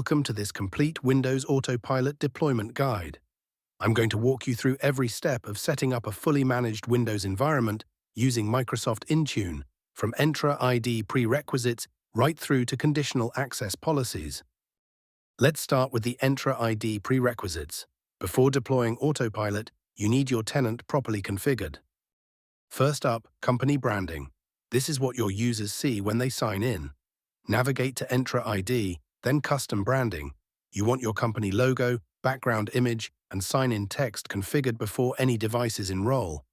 Welcome to this complete Windows Autopilot deployment guide. I'm going to walk you through every step of setting up a fully managed Windows environment using Microsoft Intune, from Entra ID Prerequisites right through to Conditional Access policies. Let's start with the Entra ID Prerequisites. Before deploying Autopilot, you need your tenant properly configured. First up, company branding. This is what your users see when they sign in. Navigate to Entra ID, then custom branding. You want your company logo, background image, and sign-in text configured before any devices enroll.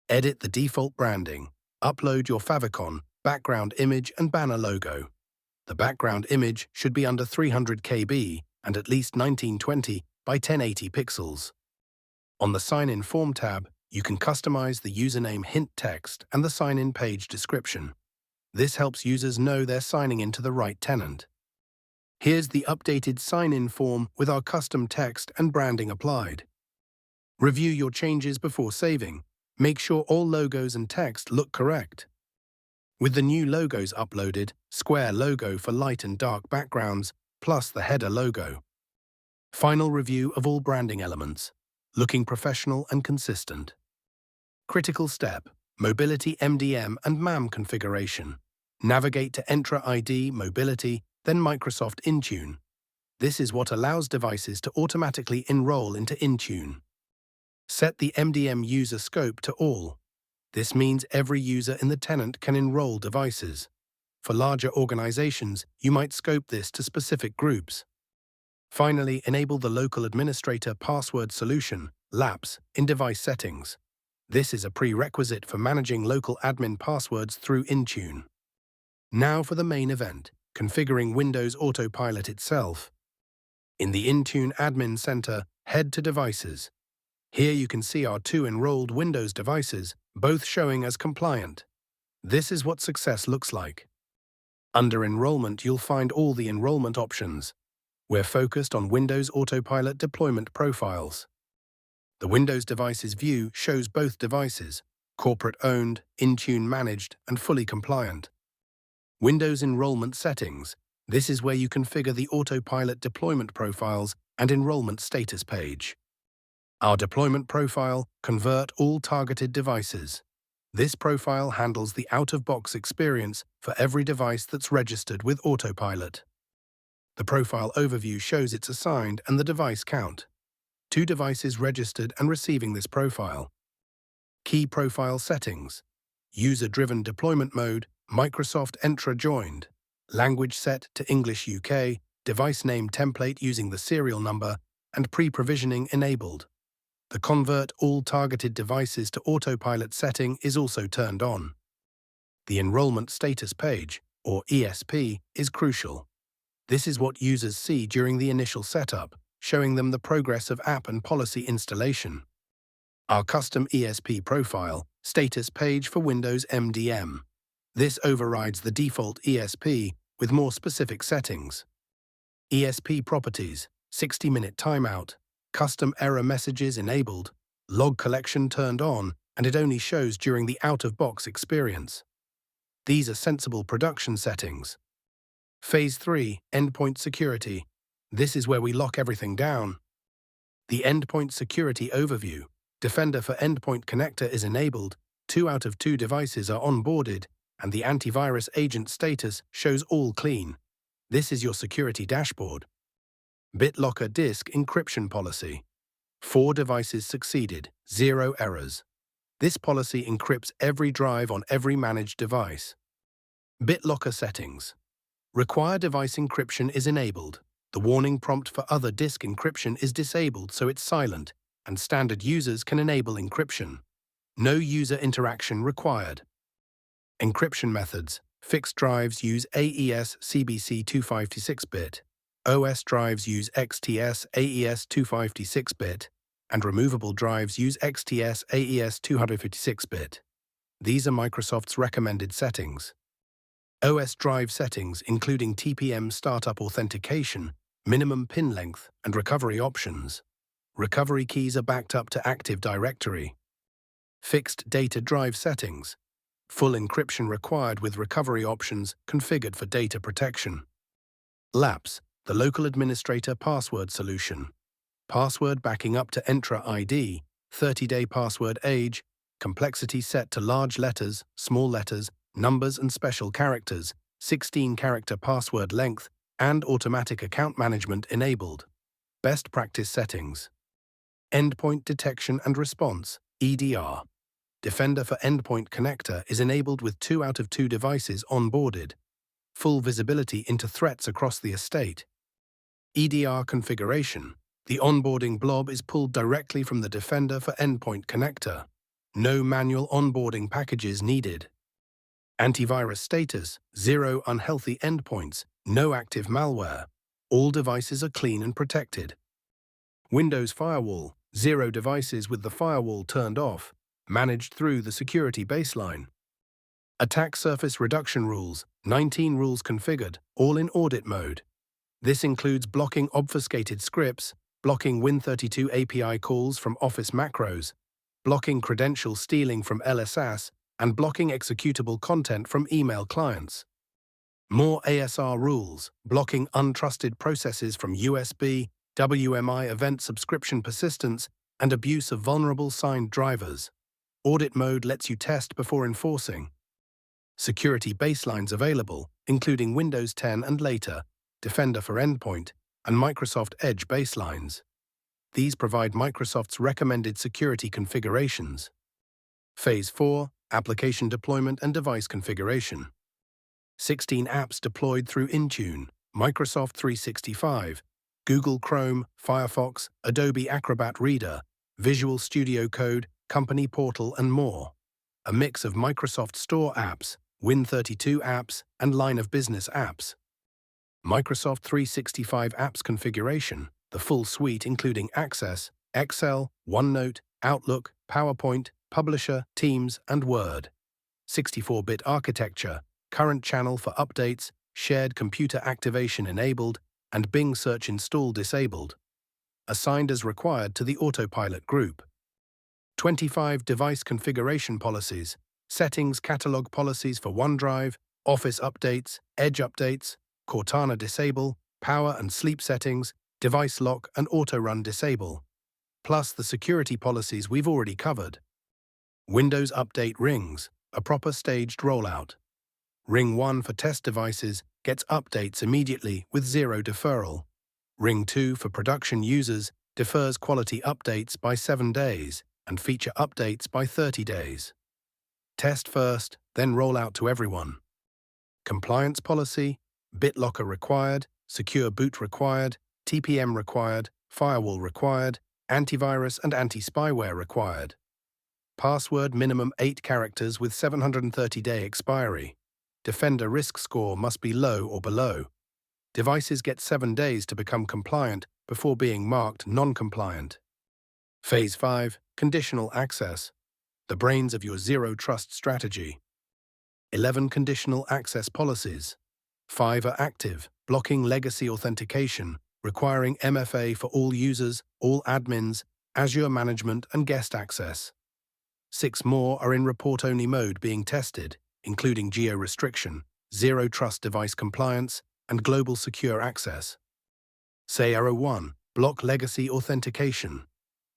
Edit the default branding. Upload your favicon, background image, and banner logo. The background image should be under 300 KB and at least 1920 by 1080 pixels. On the Sign-in Form tab, you can customize the username hint text and the sign-in page description. This helps users know they're signing into the right tenant. Here's the updated sign-in form with our custom text and branding applied. Review your changes before saving. Make sure all logos and text look correct. With the new logos uploaded, square logo for light and dark backgrounds, plus the header logo. Final review of all branding elements, looking professional and consistent. Critical step, Mobility MDM and MAM configuration. Navigate to Entra ID Mobility, then Microsoft Intune. This is what allows devices to automatically enroll into Intune. Set the MDM user scope to all. This means every user in the tenant can enroll devices. For larger organizations, you might scope this to specific groups. Finally, enable the local administrator password solution, LAPS, in device settings. This is a prerequisite for managing local admin passwords through Intune. Now for the main event, configuring Windows Autopilot itself. In the Intune Admin Center, head to Devices. Here you can see our two enrolled Windows devices, both showing as compliant. This is what success looks like. Under Enrollment, you'll find all the enrollment options. We're focused on Windows Autopilot deployment profiles. The Windows Devices view shows both devices, corporate-owned, Intune managed, and fully compliant. Windows Enrollment Settings. This is where you configure the Autopilot deployment profiles and enrollment status page. Our deployment profile, convert all targeted devices. This profile handles the out-of-box experience for every device that's registered with Autopilot. The profile overview shows it's assigned and the device count. 2 devices registered and receiving this profile. Key profile settings. User-driven deployment mode, Microsoft Entra joined. Language set to English UK, device name template using the serial number, and pre-provisioning enabled. The Convert all targeted devices to Autopilot setting is also turned on. The Enrollment Status Page, or ESP, is crucial. This is what users see during the initial setup, showing them the progress of app and policy installation. Our custom ESP profile, status page for Windows MDM. This overrides the default ESP with more specific settings. ESP properties, 60-minute timeout, custom error messages enabled, log collection turned on, and it only shows during the out-of-box experience. These are sensible production settings. Phase 3, Endpoint Security. This is where we lock everything down. The Endpoint Security Overview. Defender for Endpoint Connector is enabled, 2 out of 2 devices are onboarded, and the antivirus agent status shows all clean. This is your security dashboard. BitLocker disk encryption policy. 4 devices succeeded, 0 errors. This policy encrypts every drive on every managed device. BitLocker settings. Require device encryption is enabled. The warning prompt for other disk encryption is disabled so it's silent, and standard users can enable encryption. No user interaction required. Encryption methods. Fixed drives use AES CBC 256-bit. OS drives use XTS AES 256-bit, and removable drives use XTS AES 256-bit. These are Microsoft's recommended settings. OS drive settings including TPM startup authentication, minimum pin length, and recovery options. Recovery keys are backed up to Active Directory. Fixed data drive settings. Full encryption required with recovery options configured for data protection. LAPS. the local administrator password solution. Password backing up to Entra ID, 30-day password age, complexity set to large letters, small letters, numbers and special characters, 16-character password length, and automatic account management enabled. Best practice settings. Endpoint detection and response, EDR. Defender for Endpoint connector is enabled with 2 out of 2 devices onboarded. Full visibility into threats across the estate. EDR configuration. The onboarding blob is pulled directly from the Defender for Endpoint connector. No manual onboarding packages needed. Antivirus status, 0 unhealthy endpoints, no active malware. All devices are clean and protected. Windows Firewall, 0 devices with the firewall turned off, managed through the security baseline. Attack surface reduction rules, 19 rules configured, all in audit mode. This includes blocking obfuscated scripts, blocking Win32 API calls from Office macros, blocking credential stealing from LSAS, and blocking executable content from email clients. More ASR rules, blocking untrusted processes from USB, WMI event subscription persistence, and abuse of vulnerable signed drivers. Audit mode lets you test before enforcing. Security baselines available, including Windows 10 and later, Defender for Endpoint, and Microsoft Edge baselines. These provide Microsoft's recommended security configurations. Phase 4, Application Deployment and Device Configuration. 16 apps deployed through Intune, Microsoft 365, Google Chrome, Firefox, Adobe Acrobat Reader, Visual Studio Code, Company Portal, and more. A mix of Microsoft Store apps, Win32 apps, and line of business apps. Microsoft 365 apps configuration, the full suite including Access, Excel, OneNote, Outlook, PowerPoint, Publisher, Teams, and Word. 64-bit architecture, current channel for updates, shared computer activation enabled, and Bing search install disabled. Assigned as required to the Autopilot group. 25 device configuration policies, settings catalog policies for OneDrive, Office updates, Edge updates, Cortana disable, power and sleep settings, device lock and auto-run disable. Plus the security policies we've already covered. Windows Update rings, a proper staged rollout. Ring 1 for test devices gets updates immediately with 0 deferral. Ring 2 for production users defers quality updates by 7 days and feature updates by 30 days. Test first, then roll out to everyone. Compliance policy, BitLocker required, secure boot required, TPM required, firewall required, antivirus and anti-spyware required. Password minimum 8 characters with 730-day expiry. Defender risk score must be low or below. Devices get 7 days to become compliant before being marked non-compliant. Phase 5, Conditional Access. The brains of your zero-trust strategy. 11 conditional access policies. 5 are active, blocking legacy authentication, requiring MFA for all users, all admins, Azure management and guest access. 6 more are in report-only mode being tested, including geo-restriction, zero-trust device compliance, and global secure access. SARA 1, block legacy authentication.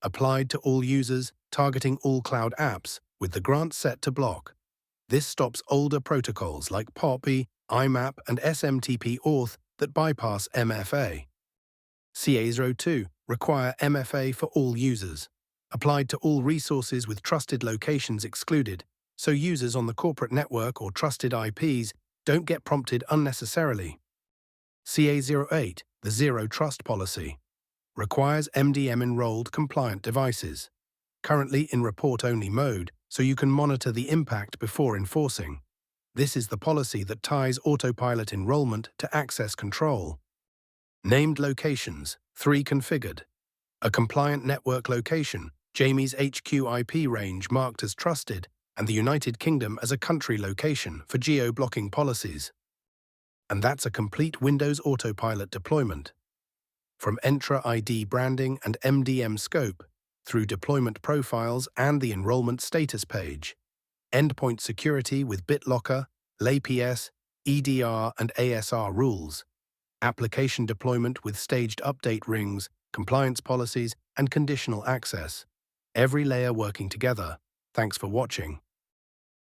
Applied to all users, targeting all cloud apps, with the grant set to block. This stops older protocols like POP, IMAP, and SMTP auth that bypass MFA. CA02, require MFA for all users. Applied to all resources with trusted locations excluded, so users on the corporate network or trusted IPs don't get prompted unnecessarily. CA08, the Zero Trust Policy. Requires MDM-enrolled compliant devices. Currently in report-only mode, so you can monitor the impact before enforcing. This is the policy that ties Autopilot enrollment to access control. Named locations, 3 configured. A compliant network location, Jamie's HQ IP range marked as trusted, and the United Kingdom as a country location for geo-blocking policies. And that's a complete Windows Autopilot deployment. From Entra ID branding and MDM scope, through deployment profiles and the enrollment status page, endpoint security with BitLocker, LAPS, EDR and ASR rules, application deployment with staged update rings, compliance policies, and conditional access. Every layer working together. Thanks for watching.